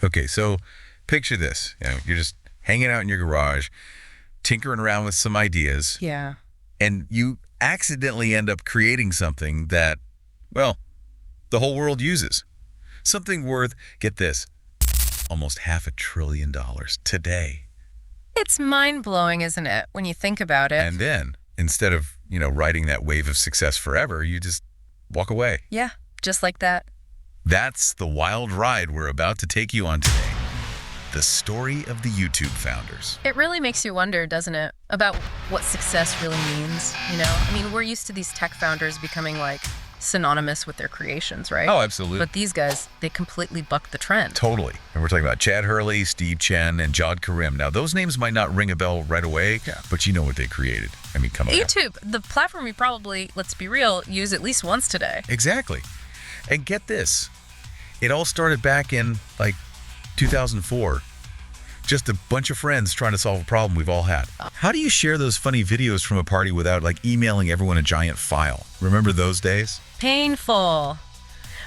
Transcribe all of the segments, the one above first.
Okay, so picture this. You're just hanging out in your garage, tinkering around with some ideas. Yeah. And you accidentally end up creating something that, well, the whole world uses. Something worth, get this, almost $500 billion today. It's mind-blowing, isn't it, when you think about it? And then, instead of, riding that wave of success forever, you just walk away. Yeah, just like that. That's the wild ride we're about to take you on today. The story of the YouTube founders. It really makes you wonder, doesn't it, about what success really means, we're used to these tech founders becoming, synonymous with their creations, right? Oh, absolutely. But these guys, they completely bucked the trend. Totally. And we're talking about Chad Hurley, Chen, and Jawed Karim. Now, those names might not ring a bell right away, but you know what they created. Come on. YouTube, the platform we probably, let's be real, use at least once today. Exactly. And get this. It all started back in, 2004. Just a bunch of friends trying to solve a problem we've all had. How do you share those funny videos from a party without, emailing everyone a giant file? Remember those days? Painful.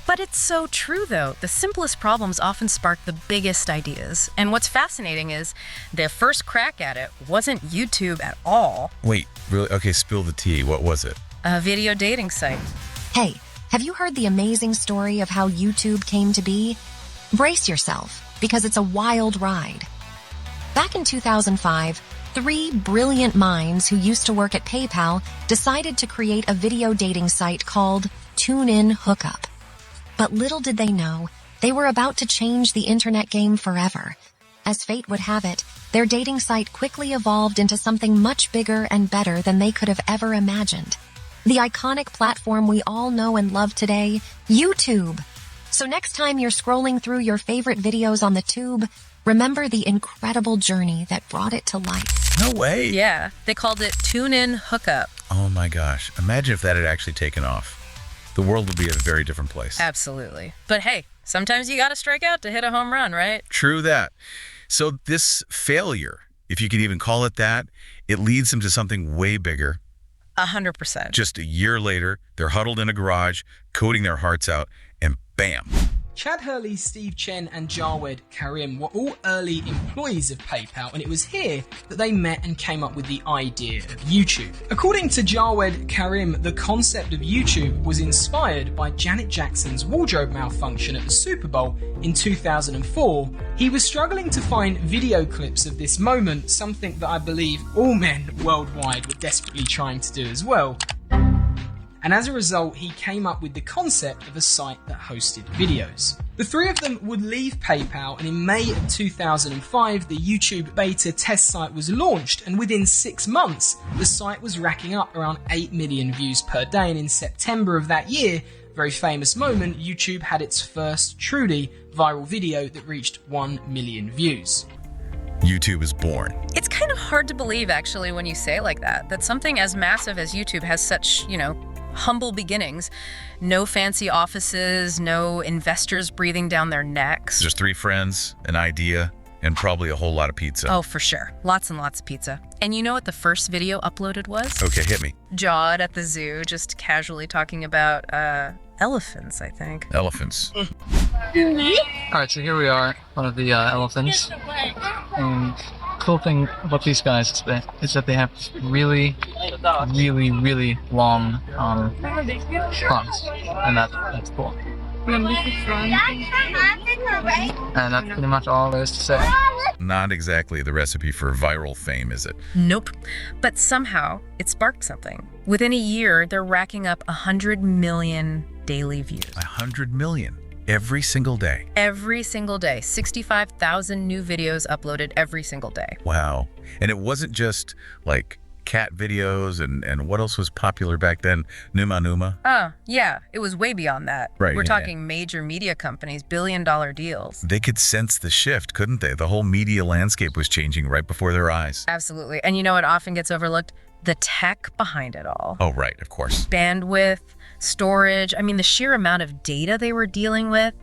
But it's so true, though. The simplest problems often spark the biggest ideas. And what's fascinating is their first crack at it wasn't YouTube at all. Wait, really? Okay, spill the tea. What was it? A video dating site. Hey, have you heard the amazing story of how YouTube came to be? Brace yourself, because it's a wild ride. Back in 2005, 3 brilliant minds who used to work at PayPal decided to create a video dating site called TuneIn Hookup. But little did they know, they were about to change the internet game forever. As fate would have it, their dating site quickly evolved into something much bigger and better than they could have ever imagined. The iconic platform we all know and love today, YouTube. So next time you're scrolling through your favorite videos on the tube, remember the incredible journey that brought it to life. No way. Yeah, they called it TuneIn Hookup. Oh my gosh. Imagine if that had actually taken off. The world would be a very different place. Absolutely. But hey, sometimes you gotta strike out to hit a home run, right? True that. So this failure, if you could even call it that, it leads them to something way bigger. 100%. Just a year later, they're huddled in a garage, coding their hearts out, and bam. Chad Hurley, Chen, and Jawed Karim were all early employees of PayPal, and it was here that they met and came up with the idea of YouTube. According to Jawed Karim, the concept of YouTube was inspired by Janet Jackson's wardrobe malfunction at the Super Bowl in 2004. He was struggling to find video clips of this moment, something that I believe all men worldwide were desperately trying to do as well. And as a result, he came up with the concept of a site that hosted videos. The three of them would leave PayPal, and in May of 2005, the YouTube beta test site was launched, and within 6 months, the site was racking up around 8 million views per day, and in September of that year, very famous moment, YouTube had its first truly viral video that reached 1 million views. YouTube is born. It's kind of hard to believe, actually, when you say it like that something as massive as YouTube has such, humble beginnings. No fancy offices, no investors breathing down their necks. Just 3 friends, an idea, and probably a whole lot of pizza. Oh, for sure. Lots and lots of pizza. And you know what the first video uploaded was? Okay, hit me. Jawed at the zoo, just casually talking about, elephants, I think. Elephants. Alright, so here we are, one of the elephants. And cool thing about these guys is that they have really long trunks, and that's cool. And that's pretty much all there is to say. Not exactly the recipe for viral fame, is it? Nope. But somehow, it sparked something. Within a year, they're racking up 100 million daily views. 100 million. Every single day. Every single day. 65,000 new videos uploaded every single day. Wow. And it wasn't just cat videos and what else was popular back then? Numa. Oh, yeah. It was way beyond that. Right. We're talking major media companies, billion-dollar deals. They could sense the shift, couldn't they? The whole media landscape was changing right before their eyes. Absolutely. And you know what often gets overlooked? The tech behind it all. Oh, right. Of course. Bandwidth, storage. The sheer amount of data they were dealing with.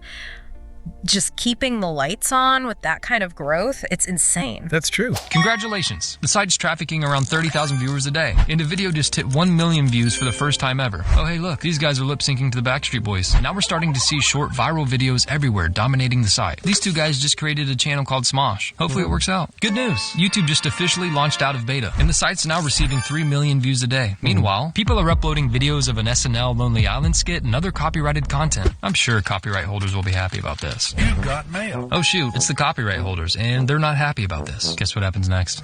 just keeping the lights on with that kind of growth, it's insane. That's true. Congratulations! The site's trafficking around 30,000 viewers a day, and the video just hit 1 million views for the first time ever. Oh hey look, these guys are lip-syncing to the Backstreet Boys. Now we're starting to see short viral videos everywhere dominating the site. These two guys just created a channel called Smosh. Hopefully it works out. Good news! YouTube just officially launched out of beta, and the site's now receiving 3 million views a day. Meanwhile, people are uploading videos of an SNL Lonely Island skit and other copyrighted content. I'm sure copyright holders will be happy about this. You've got mail. Oh shoot, it's the copyright holders, and they're not happy about this. Guess what happens next?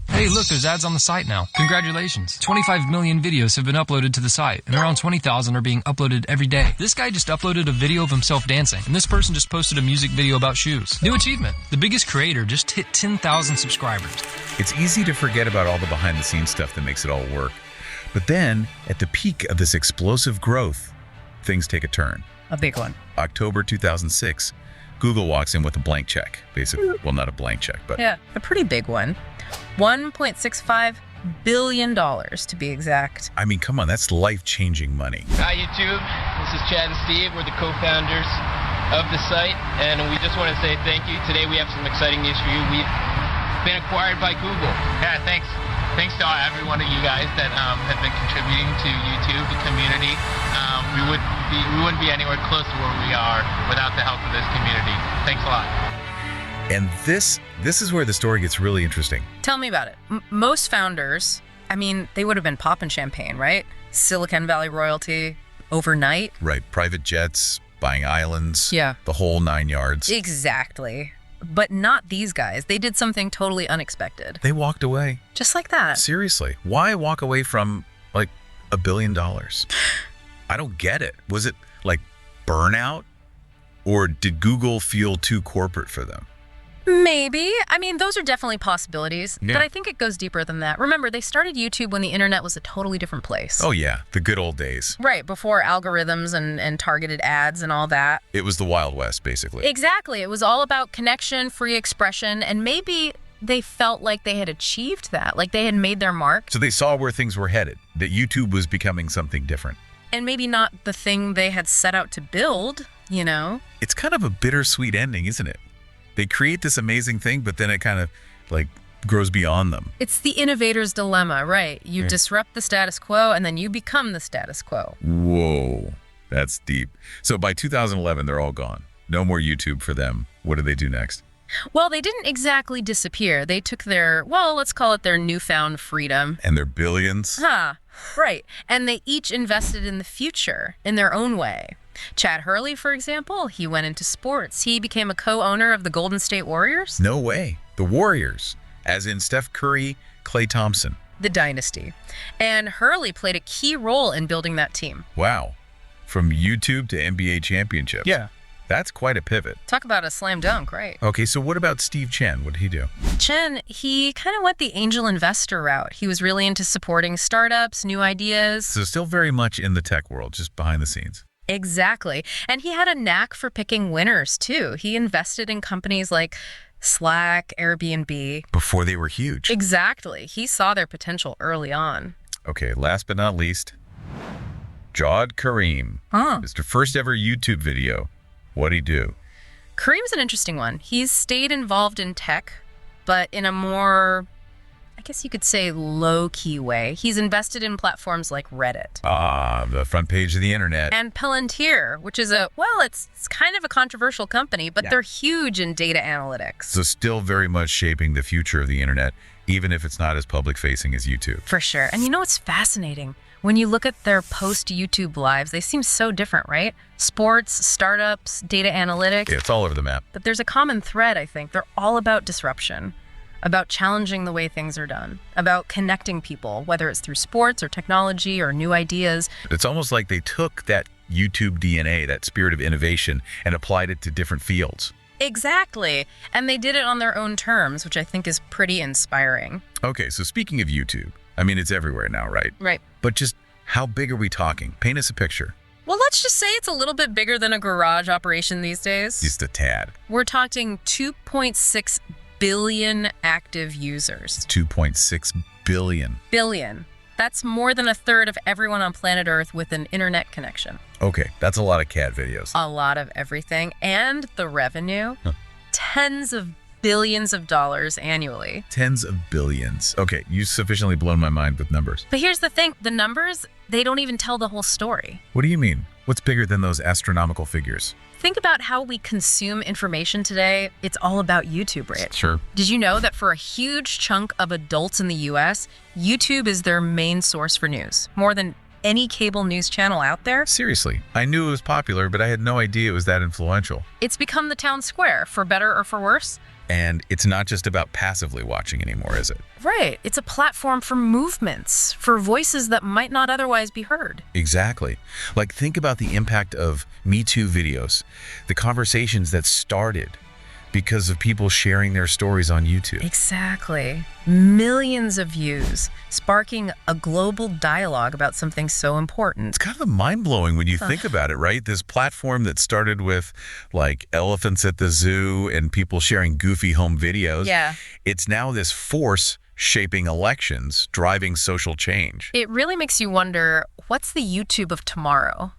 Hey look, there's ads on the site now. Congratulations. 25 million videos have been uploaded to the site, and around 20,000 are being uploaded every day. This guy just uploaded a video of himself dancing, and this person just posted a music video about shoes. New achievement. The biggest creator just hit 10,000 subscribers. It's easy to forget about all the behind-the-scenes stuff that makes it all work. But then, at the peak of this explosive growth, things take a turn. A big one. October 2006, Google walks in with a blank check, basically. Well, not a blank check, but... Yeah, a pretty big one. $1.65 billion to be exact. I mean, come on, that's life-changing money. Hi YouTube, this is Chad and Steve. We're the co-founders of the site, and we just want to say thank you. Today we have some exciting news for you. We've been acquired by Google. Yeah, thanks. Thanks to every one of you guys that have been contributing to YouTube, the community. We wouldn't be anywhere close to where we are without the help of this community. Thanks a lot. And this is where the story gets really interesting. Tell me about it. Most founders, I mean, they would have been popping champagne, right? Silicon Valley royalty overnight. Right, private jets, buying islands, Yeah. the whole 9 yards. Exactly. But not these guys. They did something totally unexpected. They walked away. Just like that. Seriously, why walk away from like $1 billion? I don't get it. Was it like burnout, or did Google feel too corporate for them? Maybe. I mean, those are definitely possibilities. Yeah. But I think it goes deeper than that. Remember, they started YouTube when the internet was a totally different place. Oh yeah, the good old days. Right, before algorithms and targeted ads and all that. It was the Wild West, basically. Exactly. It was all about connection, free expression, and maybe they felt like they had achieved that, like they had made their mark. So they saw where things were headed, that YouTube was becoming something different. And maybe not the thing they had set out to build, you know? It's kind of a bittersweet ending, isn't it? They create this amazing thing, but then it kind of like grows beyond them. It's the innovator's dilemma, right? You disrupt the status quo and then you become the status quo. Whoa, that's deep. So by 2011, they're all gone. No more YouTube for them. What do they do next? Well, they didn't exactly disappear. They took their, well, let's call it their newfound freedom. And their billions? Right. And they each invested in the future in their own way. Chad Hurley, for example, he went into sports. He became a co-owner of the Golden State Warriors. No way. The Warriors, as in Steph Curry, Klay Thompson. The dynasty. And Hurley played a key role in building that team. Wow. From YouTube to NBA championships. Yeah. That's quite a pivot. Talk about a slam dunk, right? Okay, so what about Steve Chen? What did he do? Chen, he kind of went the angel investor route. He was really into supporting startups, new ideas. So still very much in the tech world, just behind the scenes. Exactly. And he had a knack for picking winners, too. He invested in companies like Slack, Airbnb. Before they were huge. Exactly. He saw their potential early on. Okay, last but not least, Jawed Karim. Mr. First ever YouTube video. What'd he do? Kareem's an interesting one. He's stayed involved in tech, but in a more, I guess you could say, low-key way. He's invested in platforms like Reddit. The front page of the internet. And Palantir, which is it's kind of a controversial company, but they're huge in data analytics. So still very much shaping the future of the internet, even if it's not as public-facing as YouTube. For sure. And you know what's fascinating? When you look at their post-YouTube lives, they seem so different, right? Sports, startups, data analytics. Yeah, it's all over the map. But there's a common thread, I think. They're all about disruption, about challenging the way things are done, about connecting people, whether it's through sports or technology or new ideas. It's almost like they took that YouTube DNA, that spirit of innovation, and applied it to different fields. Exactly. And they did it on their own terms, which I think is pretty inspiring. Okay, so speaking of YouTube, I mean, it's everywhere now, right? Right. But just how big are we talking? Paint us a picture. Well, let's just say it's a little bit bigger than a garage operation these days. Just a tad. We're talking 2.6 billion active users. 2.6 billion. Billion. That's more than a third of everyone on planet Earth with an internet connection. Okay, that's a lot of cat videos. A lot of everything. And the revenue, tens of billions of dollars annually. Tens of billions. Okay, you sufficiently blown my mind with numbers. But here's the thing, the numbers, they don't even tell the whole story. What do you mean? What's bigger than those astronomical figures? Think about how we consume information today. It's all about YouTube, right? Sure. Did you know that for a huge chunk of adults in the US, YouTube is their main source for news? More than any cable news channel out there? Seriously, I knew it was popular, but I had no idea it was that influential. It's become the town square, for better or for worse. And it's not just about passively watching anymore, is it? Right. It's a platform for movements, for voices that might not otherwise be heard. Exactly. Like, think about the impact of Me Too videos, the conversations that started because of people sharing their stories on YouTube. Exactly. Millions of views, sparking a global dialogue about something so important. It's kind of mind-blowing when you think about it, right? This platform that started with, like, elephants at the zoo and people sharing goofy home videos. Yeah. It's now this force shaping elections, driving social change. It really makes you wonder, what's the YouTube of tomorrow?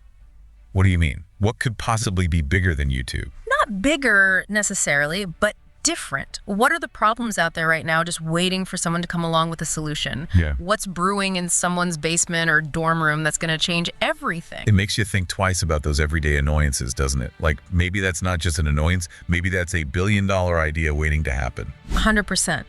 What do you mean? What could possibly be bigger than YouTube? Not bigger necessarily, but different. What are the problems out there right now just waiting for someone to come along with a solution? Yeah. What's brewing in someone's basement or dorm room that's going to change everything? It makes you think twice about those everyday annoyances, doesn't it? Like, maybe that's not just an annoyance, maybe that's a billion-dollar idea waiting to happen. 100%.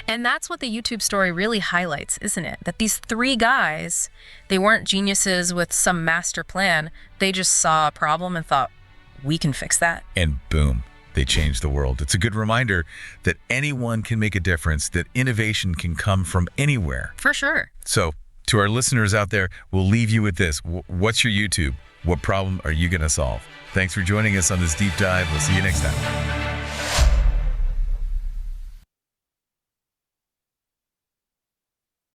And that's what the YouTube story really highlights, isn't it? That these three guys, they weren't geniuses with some master plan. They just saw a problem and thought, we can fix that. And boom, they changed the world. It's a good reminder that anyone can make a difference, that innovation can come from anywhere. For sure. So, to our listeners out there, we'll leave you with this. What's your YouTube? What problem are you going to solve? Thanks for joining us on this deep dive. We'll see you next time.